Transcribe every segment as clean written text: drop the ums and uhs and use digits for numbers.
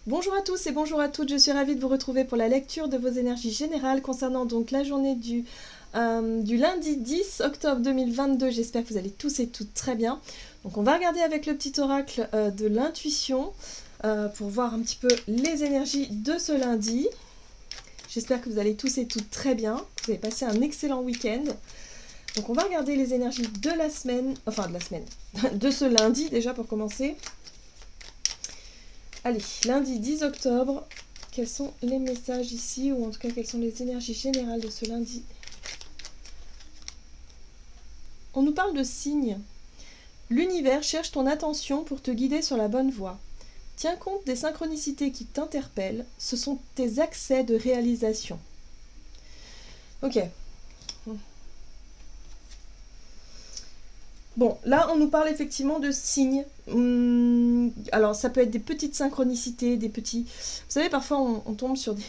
Bonjour à tous et bonjour à toutes, je suis ravie de vous retrouver pour la lecture de vos énergies générales concernant donc la journée du lundi 10 octobre 2022. J'espère que vous allez tous et toutes très bien. Donc on va regarder avec le petit oracle de l'intuition pour voir un petit peu les énergies de ce lundi. J'espère que vous allez tous et toutes très bien, que vous avez passé un excellent week-end. Donc on va regarder les énergies de la semaine, de ce lundi déjà pour commencer. Allez, lundi 10 octobre, quels sont les messages ici, ou en tout cas quelles sont les énergies générales de ce lundi? On nous parle de signes. L'univers cherche ton attention pour te guider sur la bonne voie. Tiens compte des synchronicités qui t'interpellent, ce sont tes accès de réalisation. Ok. Bon, là, on nous parle effectivement de signes. Alors, ça peut être des petites synchronicités, des petits... Vous savez, parfois, on tombe sur des...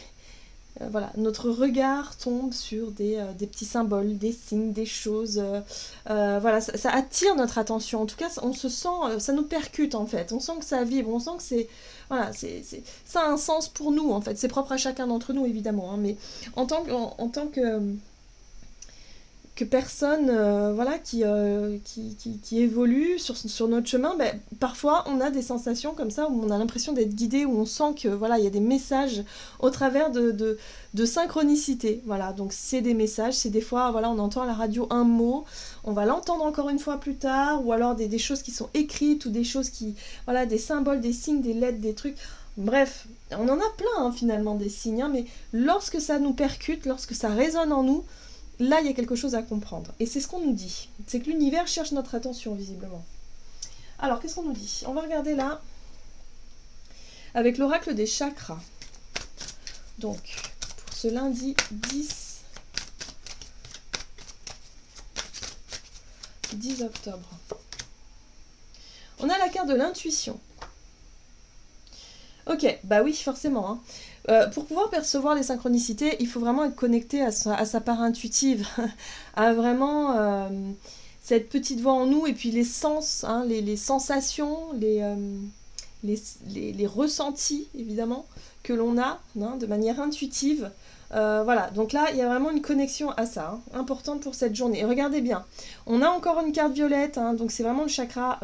voilà, notre regard tombe sur des petits symboles, des signes, des choses. Voilà, ça attire notre attention. En tout cas, on se sent... ça nous percute, en fait. On sent que ça vibre, on sent que c'est... Voilà, ça a un sens pour nous, en fait. C'est propre à chacun d'entre nous, évidemment. Hein, mais en tant que personne voilà, qui évolue sur notre chemin, ben, parfois on a des sensations comme ça où on a l'impression d'être guidé, où on sent que voilà, il y a des messages au travers de synchronicité. Voilà, donc c'est des messages, c'est des fois voilà, on entend à la radio un mot, on va l'entendre encore une fois plus tard, ou alors des choses qui sont écrites, ou des choses qui, voilà, des symboles, des signes, des lettres, des trucs. Bref, on en a plein hein, finalement des signes, hein, mais lorsque ça nous percute, lorsque ça résonne en nous, là, il y a quelque chose à comprendre. Et c'est ce qu'on nous dit. C'est que l'univers cherche notre attention, visiblement. Alors, qu'est-ce qu'on nous dit? On va regarder là, avec l'oracle des chakras. Donc, pour ce lundi 10 octobre. On a la carte de l'intuition. Ok, bah oui, forcément. Hein. Pour pouvoir percevoir les synchronicités, il faut vraiment être connecté à sa part intuitive, à vraiment cette petite voix en nous, et puis les sens, hein, les sensations, les ressentis, évidemment, que l'on a hein, de manière intuitive. Voilà, donc là, il y a vraiment une connexion à ça, hein, importante pour cette journée. Et regardez bien, on a encore une carte violette, hein, donc c'est vraiment le chakra...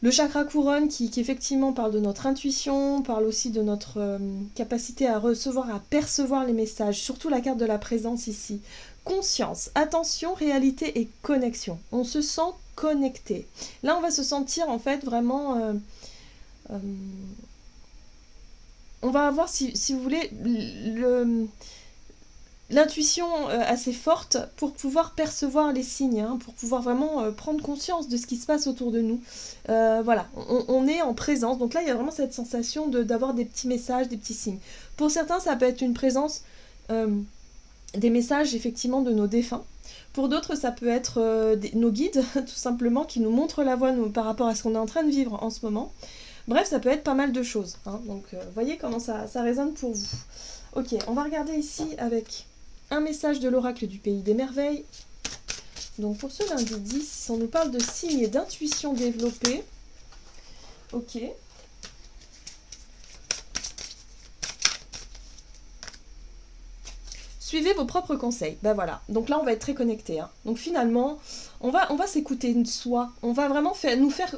le chakra couronne qui effectivement parle de notre intuition, parle aussi de notre capacité à recevoir, à percevoir les messages, surtout la carte de la présence ici. Conscience, attention, réalité et connexion. On se sent connecté. Là, on va se sentir en fait vraiment... on va avoir, si vous voulez, l'intuition assez forte pour pouvoir percevoir les signes, hein, pour pouvoir vraiment prendre conscience de ce qui se passe autour de nous. Voilà, on est en présence. Donc là, il y a vraiment cette sensation d'avoir des petits messages, des petits signes. Pour certains, ça peut être une présence, des messages effectivement de nos défunts. Pour d'autres, ça peut être nos guides, tout simplement, qui nous montrent la voie par rapport à ce qu'on est en train de vivre en ce moment. Bref, ça peut être pas mal de choses. Hein. Donc, voyez comment ça résonne pour vous. Ok, on va regarder ici avec un message de l'oracle du pays des merveilles. Donc pour ce lundi 10, on nous parle de signes et d'intuition développée. Ok. Suivez vos propres conseils. Ben voilà. Donc là, on va être très connecté. Hein. Donc finalement, on va s'écouter de soi. On va vraiment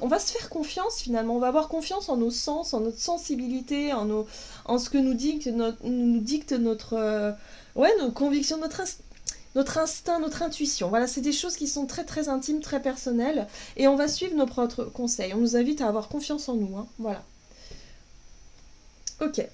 on va se faire confiance finalement. On va avoir confiance en nos sens, en notre sensibilité, en ce que nous dicte notre nos convictions, notre instinct, notre intuition. Voilà, c'est des choses qui sont très très intimes, très personnelles. Et on va suivre nos propres conseils. On nous invite à avoir confiance en nous. Hein. Voilà. Ok.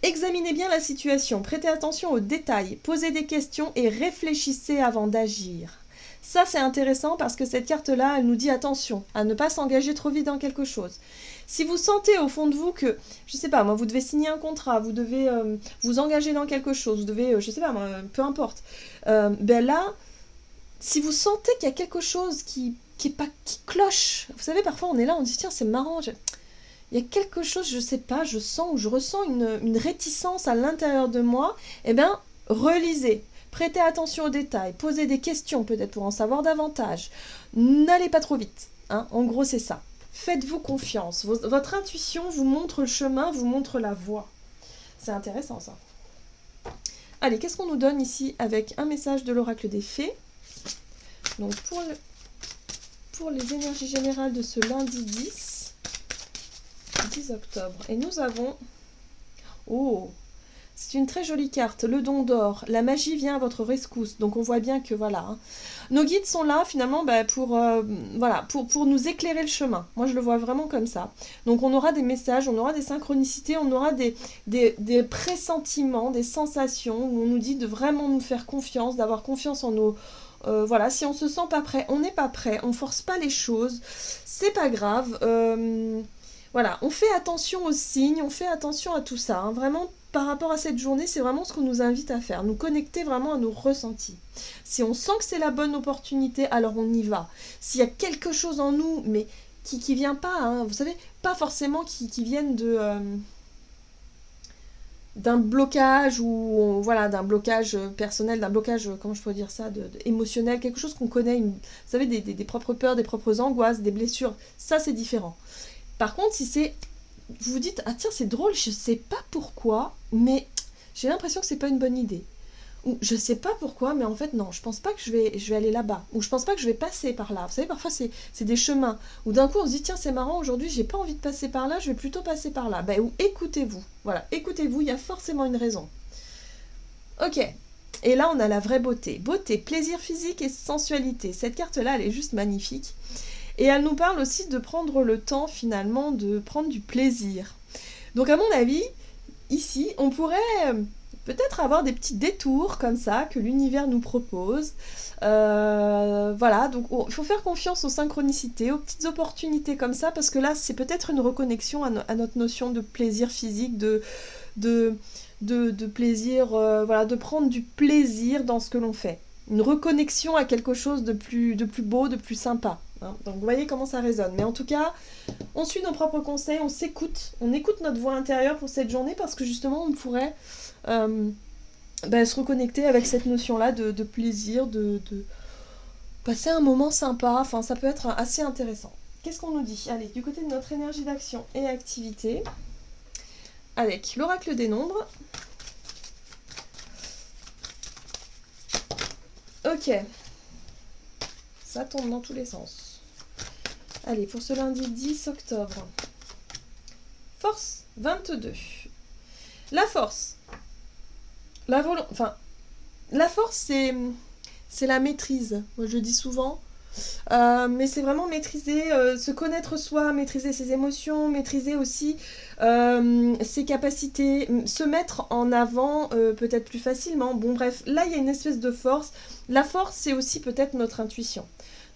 Examinez bien la situation, prêtez attention aux détails, posez des questions et réfléchissez avant d'agir. Ça, c'est intéressant parce que cette carte-là, elle nous dit attention à ne pas s'engager trop vite dans quelque chose. Si vous sentez au fond de vous que, je sais pas, moi, vous devez signer un contrat, vous devez vous engager dans quelque chose, vous devez, je sais pas, moi, peu importe. Ben là, si vous sentez qu'il y a quelque chose qui cloche, vous savez, parfois on est là, on dit tiens, c'est marrant, il y a quelque chose, je sais pas, je sens ou je ressens une réticence à l'intérieur de moi, eh bien, relisez. Prêtez attention aux détails, posez des questions peut-être pour en savoir davantage. N'allez pas trop vite. Hein, en gros, c'est ça. Faites-vous confiance. Votre intuition vous montre le chemin, vous montre la voie. C'est intéressant ça. Allez, qu'est-ce qu'on nous donne ici avec un message de l'oracle des fées? Donc pour les énergies générales de ce lundi 10 octobre. Et nous avons... Oh, c'est une très jolie carte, le don d'or. La magie vient à votre rescousse. Donc on voit bien que voilà. Hein. Nos guides sont là finalement pour nous éclairer le chemin. Moi je le vois vraiment comme ça. Donc on aura des messages, on aura des synchronicités, on aura des pressentiments, des sensations où on nous dit de vraiment nous faire confiance, d'avoir confiance en nos... voilà, si on se sent pas prêt, on n'est pas prêt, on force pas les choses, c'est pas grave. Voilà, on fait attention aux signes, on fait attention à tout ça. Hein. Vraiment, par rapport à cette journée, c'est vraiment ce qu'on nous invite à faire. Nous connecter vraiment à nos ressentis. Si on sent que c'est la bonne opportunité, alors on y va. S'il y a quelque chose en nous, mais qui vient pas, hein, vous savez, pas forcément qui viennent d'un blocage ou voilà, d'un blocage personnel, d'un blocage, comment je pourrais dire ça, émotionnel, quelque chose qu'on connaît, vous savez, des propres peurs, des propres angoisses, des blessures, ça c'est différent. Par contre, si c'est... Vous vous dites, ah tiens, c'est drôle, je sais pas pourquoi, mais j'ai l'impression que c'est pas une bonne idée. Ou je sais pas pourquoi, mais en fait, non, je pense pas que je vais aller là-bas. Ou je pense pas que je vais passer par là. Vous savez, parfois, c'est des chemins. Ou d'un coup, on se dit, tiens, c'est marrant, aujourd'hui, j'ai pas envie de passer par là, je vais plutôt passer par là. Ben, ou écoutez-vous. Voilà, écoutez-vous, il y a forcément une raison. Ok. Et là, on a la vraie beauté. Beauté, plaisir physique et sensualité. Cette carte-là, elle est juste magnifique. Et elle nous parle aussi de prendre le temps, finalement, de prendre du plaisir. Donc, à mon avis, ici, on pourrait peut-être avoir des petits détours comme ça que l'univers nous propose. Voilà, donc il faut faire confiance aux synchronicités, aux petites opportunités comme ça, parce que là, c'est peut-être une reconnexion à notre notion de plaisir physique, de plaisir, voilà, de prendre du plaisir dans ce que l'on fait. Une reconnexion à quelque chose de plus beau, de plus sympa. Hein. Donc vous voyez comment ça résonne. Mais en tout cas, on suit nos propres conseils, on s'écoute, on écoute notre voix intérieure pour cette journée parce que justement on pourrait se reconnecter avec cette notion-là de plaisir, de passer un moment sympa. Enfin, ça peut être assez intéressant. Qu'est-ce qu'on nous dit? Allez, du côté de notre énergie d'action et activité, avec l'oracle des nombres. Ok. Ça tombe dans tous les sens. Allez, pour ce lundi 10 octobre. Force 22. La force. La force, c'est la maîtrise. Moi, je dis souvent. Mais c'est vraiment maîtriser, se connaître soi, maîtriser ses émotions, maîtriser aussi ses capacités, se mettre en avant peut-être plus facilement. Bon bref, là il y a une espèce de force. La force, c'est aussi peut-être notre intuition.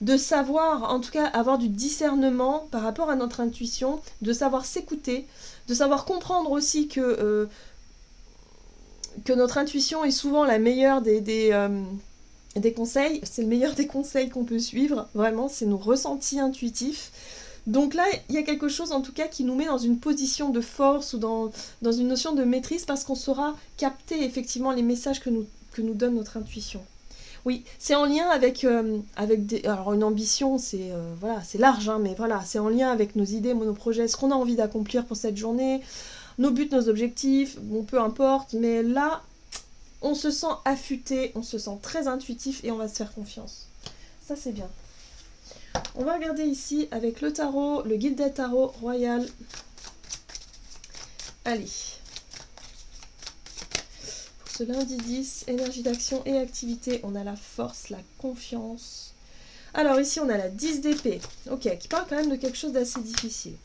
De savoir, en tout cas, avoir du discernement par rapport à notre intuition, de savoir s'écouter, de savoir comprendre aussi que notre intuition est souvent la meilleure des conseils, c'est le meilleur des conseils qu'on peut suivre, vraiment, c'est nos ressentis intuitifs. Donc là, il y a quelque chose en tout cas qui nous met dans une position de force ou dans une notion de maîtrise parce qu'on saura capter effectivement les messages que nous donne notre intuition. Oui, c'est en lien avec alors une ambition, c'est voilà, c'est large, hein, mais voilà, c'est en lien avec nos idées, nos projets, ce qu'on a envie d'accomplir pour cette journée, nos buts, nos objectifs, bon, peu importe, mais là, on se sent affûté, on se sent très intuitif et on va se faire confiance. Ça, c'est bien. On va regarder ici avec le tarot, le guide des tarots royal. Allez. Pour ce lundi 10, énergie d'action et activité, on a la force, la confiance. Alors ici, on a la 10 d'épée. Ok, qui parle quand même de quelque chose d'assez difficile.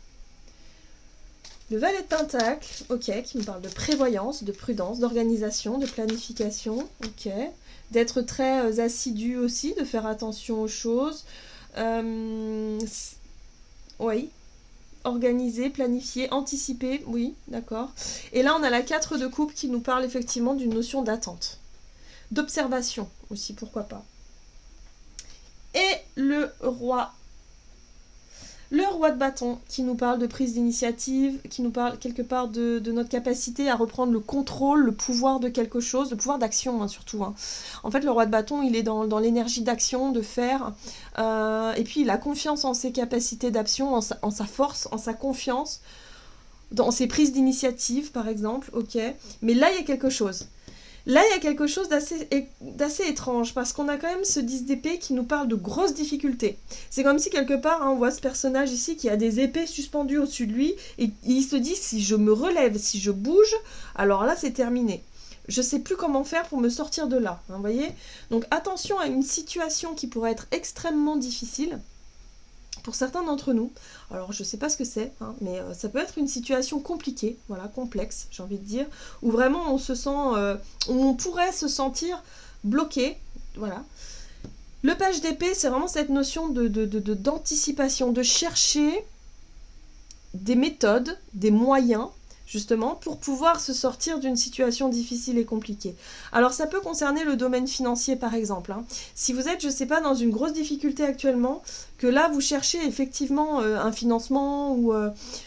Le valet de pentacle, ok, qui me parle de prévoyance, de prudence, d'organisation, de planification, ok. D'être très assidu aussi, de faire attention aux choses. Oui. Organiser, planifier, anticiper, oui, d'accord. Et là, on a la 4 de coupe qui nous parle effectivement d'une notion d'attente. D'observation aussi, pourquoi pas. Et le roi. Le roi de bâton qui nous parle de prise d'initiative, qui nous parle quelque part de notre capacité à reprendre le contrôle, le pouvoir de quelque chose, le pouvoir d'action hein, surtout. Hein. En fait, le roi de bâton, il est dans l'énergie d'action, de faire, et puis il a confiance en ses capacités d'action, en sa force, en sa confiance, dans ses prises d'initiative par exemple, ok. Mais là, il y a quelque chose. Là, il y a quelque chose d'assez étrange, parce qu'on a quand même ce 10 d'épée qui nous parle de grosses difficultés. C'est comme si, quelque part, hein, on voit ce personnage ici qui a des épées suspendues au-dessus de lui, et il se dit, si je me relève, si je bouge, alors là, c'est terminé. Je sais plus comment faire pour me sortir de là, hein, vous voyez. Donc, attention à une situation qui pourrait être extrêmement difficile, pour certains d'entre nous. Alors je sais pas ce que c'est, hein, mais ça peut être une situation compliquée, voilà, complexe, j'ai envie de dire, où vraiment on se sent, où on pourrait se sentir bloqué, voilà. Le page d'épée, c'est vraiment cette notion d'anticipation, de chercher des méthodes, des moyens, justement, pour pouvoir se sortir d'une situation difficile et compliquée. Alors ça peut concerner le domaine financier par exemple. Hein. Si vous êtes, je ne sais pas, dans une grosse difficulté actuellement, que là vous cherchez effectivement un financement ou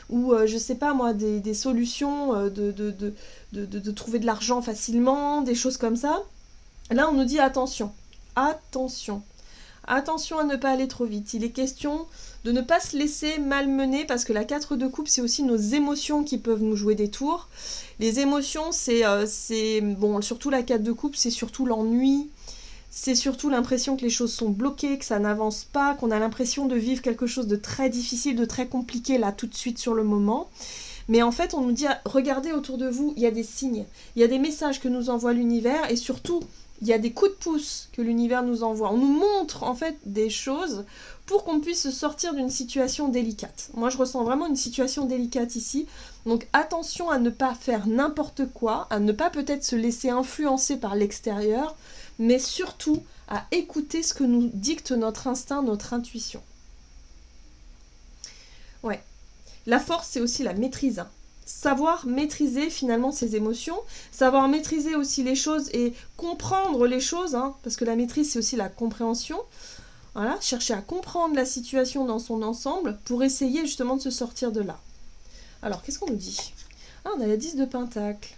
je ne sais pas moi, des solutions de trouver de l'argent facilement, des choses comme ça, là on nous dit attention, attention. Attention à ne pas aller trop vite. Il est question de ne pas se laisser malmener parce que la 4 de coupe, c'est aussi nos émotions qui peuvent nous jouer des tours. Les émotions, c'est bon, surtout la 4 de coupe, c'est surtout l'ennui. C'est surtout l'impression que les choses sont bloquées, que ça n'avance pas, qu'on a l'impression de vivre quelque chose de très difficile, de très compliqué là tout de suite sur le moment. Mais en fait, on nous dit, regardez autour de vous, il y a des signes, il y a des messages que nous envoie l'univers et surtout, il y a des coups de pouce que l'univers nous envoie. On nous montre en fait des choses pour qu'on puisse sortir d'une situation délicate. Moi, je ressens vraiment une situation délicate ici. Donc attention à ne pas faire n'importe quoi, à ne pas peut-être se laisser influencer par l'extérieur, mais surtout à écouter ce que nous dicte notre instinct, notre intuition. Ouais. La force, c'est aussi la maîtrise. Savoir maîtriser finalement ses émotions, savoir maîtriser aussi les choses et comprendre les choses, hein, parce que la maîtrise, c'est aussi la compréhension. Voilà, chercher à comprendre la situation dans son ensemble pour essayer justement de se sortir de là. Alors, qu'est-ce qu'on nous dit? Ah, on a la 10 de Pentacle.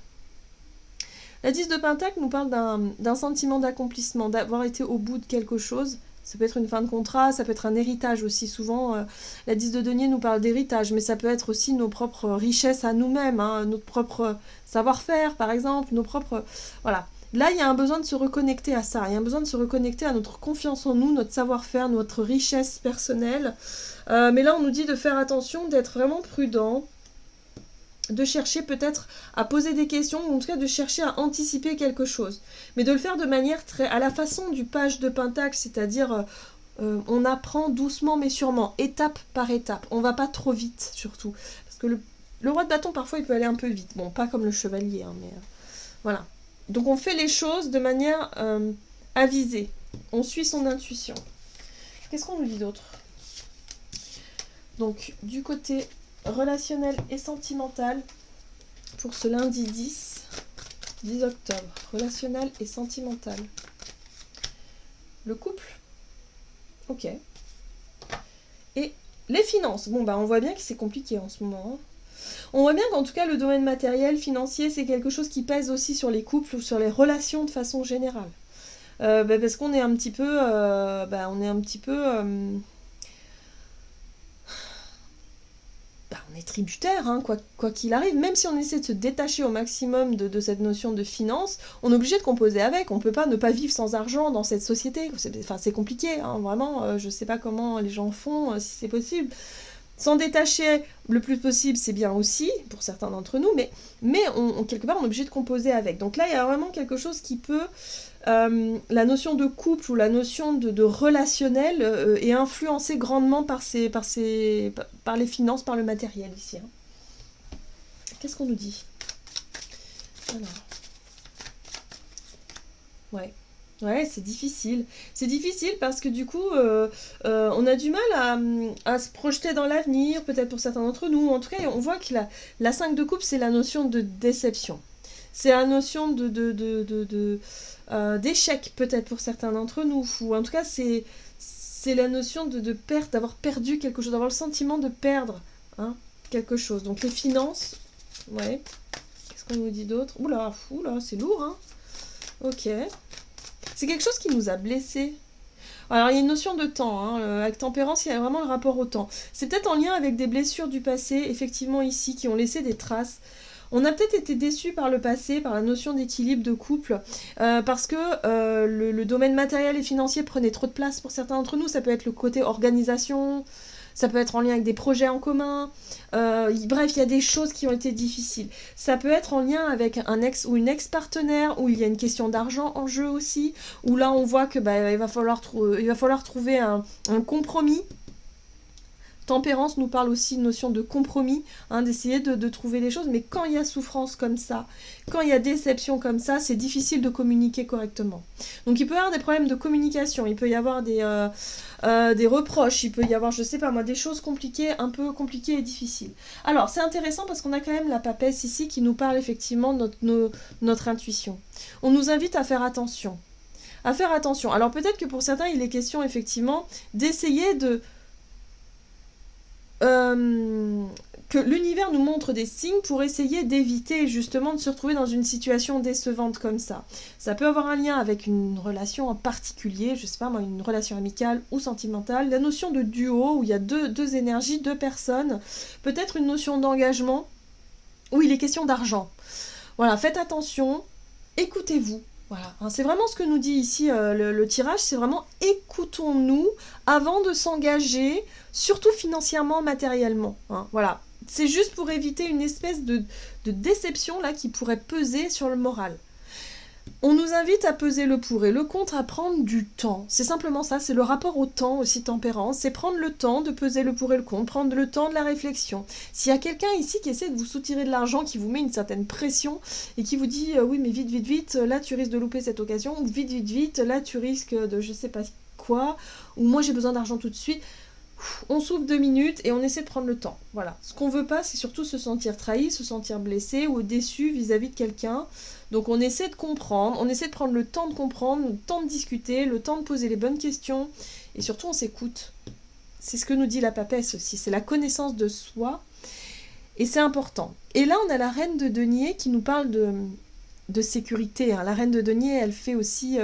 La 10 de Pentacle nous parle d'un sentiment d'accomplissement, d'avoir été au bout de quelque chose. Ça peut être une fin de contrat, ça peut être un héritage aussi. Souvent, la 10 de denier nous parle d'héritage, mais ça peut être aussi nos propres richesses à nous-mêmes, hein, notre propre savoir-faire, par exemple, nos propres... Voilà. Là, il y a un besoin de se reconnecter à ça. Il y a un besoin de se reconnecter à notre confiance en nous, notre savoir-faire, notre richesse personnelle. Mais là, on nous dit de faire attention, d'être vraiment prudent, de chercher peut-être à poser des questions, ou en tout cas de chercher à anticiper quelque chose. Mais de le faire de manière très à la façon du page de Pentacle, c'est-à-dire on apprend doucement mais sûrement, étape par étape. On va pas trop vite surtout. Parce que le roi de bâton, parfois, il peut aller un peu vite. Bon, pas comme le chevalier, hein, mais voilà. Donc on fait les choses de manière avisée. On suit son intuition. Qu'est-ce qu'on nous dit d'autre? Donc, du côté relationnel et sentimental, pour ce lundi 10 octobre. Relationnel et sentimental. Le couple. Ok. Et les finances. Bon, bah on voit bien que c'est compliqué en ce moment. Hein. On voit bien qu'en tout cas, le domaine matériel, financier, c'est quelque chose qui pèse aussi sur les couples ou sur les relations de façon générale. Parce qu'on est un petit peu... on est tributaire, hein, quoi qu'il arrive, même si on essaie de se détacher au maximum de cette notion de finance, on est obligé de composer avec, on ne peut pas ne pas vivre sans argent dans cette société, c'est compliqué, hein, vraiment, je ne sais pas comment les gens font, si c'est possible. S'en détacher le plus possible, c'est bien aussi, pour certains d'entre nous, mais quelque part, on est obligé de composer avec. Donc là, il y a vraiment quelque chose qui peut... la notion de couple ou la notion de relationnel est influencée grandement par les finances, par le matériel ici. Hein. Qu'est-ce qu'on nous dit? Alors. Ouais, c'est difficile. C'est difficile parce que du coup, on a du mal à se projeter dans l'avenir, peut-être pour certains d'entre nous. En tout cas, on voit que la 5 de coupe, c'est la notion de déception. C'est la notion d'échec, peut-être pour certains d'entre nous. Ou en tout cas, c'est c'est la notion de perte, d'avoir perdu quelque chose, d'avoir le sentiment de perdre quelque chose. Donc les finances, ouais. Qu'est-ce qu'on nous dit d'autre? Oula, c'est lourd, hein. Ok. C'est quelque chose qui nous a blessés. Alors, il y a une notion de temps, avec tempérance, il y a vraiment le rapport au temps. C'est peut-être en lien avec des blessures du passé, effectivement ici, qui ont laissé des traces. On a peut-être été déçus par le passé, par la notion d'équilibre de couple, parce que le domaine matériel et financier prenait trop de place pour certains d'entre nous. Ça peut être le côté organisation, ça peut être en lien avec des projets en commun. Bref, il y a des choses qui ont été difficiles. Ça peut être en lien avec un ex ou une ex-partenaire, où il y a une question d'argent en jeu aussi, où là on voit que il va falloir trouver un compromis. Tempérance nous parle aussi de notion de compromis, d'essayer de trouver des choses, mais quand il y a souffrance comme ça, quand il y a déception comme ça, c'est difficile de communiquer correctement. Donc il peut y avoir des problèmes de communication, il peut y avoir des reproches, il peut y avoir, je sais pas moi, des choses compliquées, un peu compliquées et difficiles. Alors c'est intéressant parce qu'on a quand même la papesse ici qui nous parle effectivement de notre intuition. On nous invite à faire attention. Alors peut-être que pour certains il est question effectivement d'essayer que l'univers nous montre des signes pour essayer d'éviter justement de se retrouver dans une situation décevante comme ça. Ça peut avoir un lien avec une relation en particulier, je sais pas moi, une relation amicale ou sentimentale, la notion de duo où il y a deux énergies, deux personnes, peut-être une notion d'engagement où il est question d'argent. Voilà, faites attention, écoutez-vous. Voilà, c'est vraiment ce que nous dit ici le tirage, c'est vraiment écoutons-nous avant de s'engager, surtout financièrement, matériellement. Voilà, c'est juste pour éviter une espèce de déception là qui pourrait peser sur le moral. On nous invite à peser le pour et le contre, à prendre du temps. C'est simplement ça, c'est le rapport au temps aussi, tempérance. C'est prendre le temps de peser le pour et le contre, prendre le temps de la réflexion. S'il y a quelqu'un ici qui essaie de vous soutirer de l'argent, qui vous met une certaine pression et qui vous dit oui mais vite, vite, vite, là tu risques de louper cette occasion, ou vite, vite, vite, là tu risques de je sais pas quoi, ou moi j'ai besoin d'argent tout de suite. On souffle 2 minutes et on essaie de prendre le temps. Voilà. Ce qu'on veut pas, c'est surtout se sentir trahi, se sentir blessé ou déçu vis-à-vis de quelqu'un. Donc on essaie de comprendre, on essaie de prendre le temps de comprendre, le temps de discuter, le temps de poser les bonnes questions. Et surtout, on s'écoute. C'est ce que nous dit la papesse aussi. C'est la connaissance de soi. Et c'est important. Et là, on a la reine de denier qui nous parle de sécurité. La reine de denier, elle fait aussi...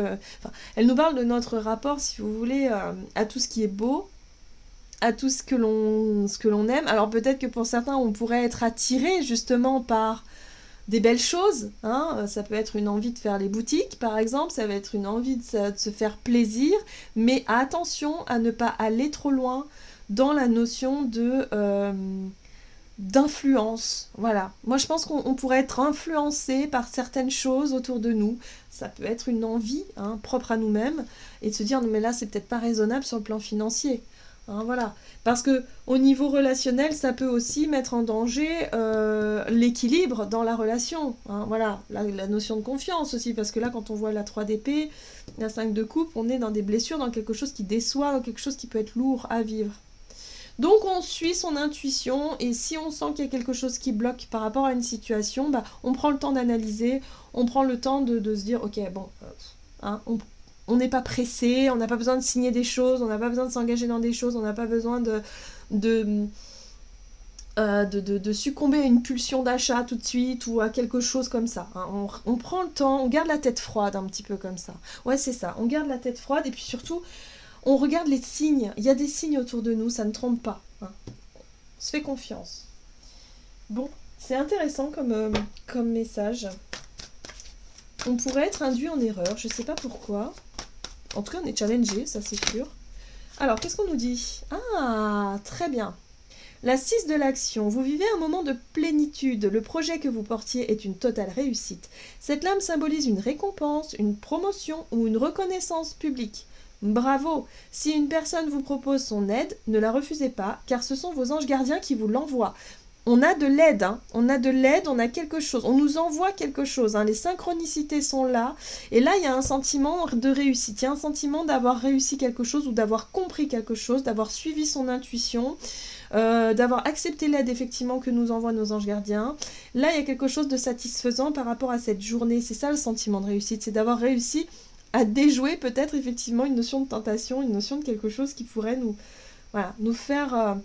elle nous parle de notre rapport, si vous voulez, à tout ce qui est beau, à tout ce que l'on aime. Alors peut-être que pour certains, on pourrait être attiré justement par des belles choses. Ça peut être une envie de faire les boutiques, par exemple. Ça va être une envie de se faire plaisir. Mais attention à ne pas aller trop loin dans la notion d'influence. Voilà. Moi, je pense qu'on pourrait être influencé par certaines choses autour de nous. Ça peut être une envie propre à nous-mêmes et de se dire, non mais là, c'est peut-être pas raisonnable sur le plan financier. Voilà. Parce que au niveau relationnel, ça peut aussi mettre en danger l'équilibre dans la relation. Voilà, la notion de confiance aussi, parce que là, quand on voit la 3 d'épée, la 5 de coupe, on est dans des blessures, dans quelque chose qui déçoit, dans quelque chose qui peut être lourd à vivre. Donc on suit son intuition, et si on sent qu'il y a quelque chose qui bloque par rapport à une situation, on prend le temps d'analyser, on prend le temps de se dire, ok, bon, on n'est pas pressé, on n'a pas besoin de signer des choses, on n'a pas besoin de s'engager dans des choses, on n'a pas besoin de succomber à une pulsion d'achat tout de suite ou à quelque chose comme ça. On prend le temps, on garde la tête froide un petit peu comme ça. Ouais, c'est ça, on garde la tête froide et puis surtout, on regarde les signes. Il y a des signes autour de nous, ça ne trompe pas. On se fait confiance. Bon, c'est intéressant comme message. On pourrait être induit en erreur, je ne sais pas pourquoi. En tout cas, on est challengé, ça c'est sûr. Alors, qu'est-ce qu'on nous dit? Ah, très bien. La 6 de l'action. Vous vivez un moment de plénitude. Le projet que vous portiez est une totale réussite. Cette lame symbolise une récompense, une promotion ou une reconnaissance publique. Bravo! Si une personne vous propose son aide, ne la refusez pas, car ce sont vos anges gardiens qui vous l'envoient. On a de l'aide, on a de l'aide, on a quelque chose, on nous envoie quelque chose, les synchronicités sont là, et là il y a un sentiment de réussite, il y a un sentiment d'avoir réussi quelque chose ou d'avoir compris quelque chose, d'avoir suivi son intuition, d'avoir accepté l'aide effectivement que nous envoient nos anges gardiens. Là il y a quelque chose de satisfaisant par rapport à cette journée, c'est ça le sentiment de réussite, c'est d'avoir réussi à déjouer peut-être effectivement une notion de tentation, une notion de quelque chose qui pourrait nous, voilà, nous faire...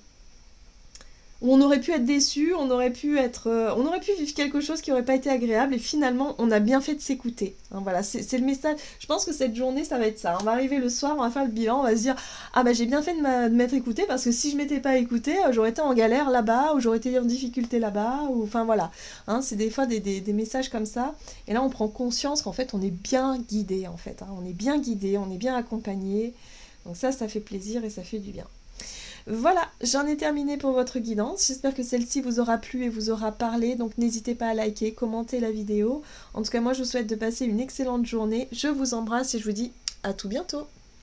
où on aurait pu être déçu, on aurait pu vivre quelque chose qui n'aurait pas été agréable, et finalement, on a bien fait de s'écouter. Hein, voilà, c'est le message. Je pense que cette journée, ça va être ça. On va arriver le soir, on va faire le bilan, on va se dire, ah bah j'ai bien fait de m'être écouté, parce que si je m'étais pas écouté, j'aurais été en galère là-bas, ou j'aurais été en difficulté là-bas, ou enfin voilà. Hein, c'est des fois des messages comme ça, et là on prend conscience qu'en fait on est bien guidé, en fait. Hein, on est bien guidé, on est bien accompagné. Donc ça fait plaisir et ça fait du bien. Voilà, j'en ai terminé pour votre guidance. J'espère que celle-ci vous aura plu et vous aura parlé. Donc n'hésitez pas à liker, commenter la vidéo. En tout cas, moi je vous souhaite de passer une excellente journée. Je vous embrasse et je vous dis à tout bientôt.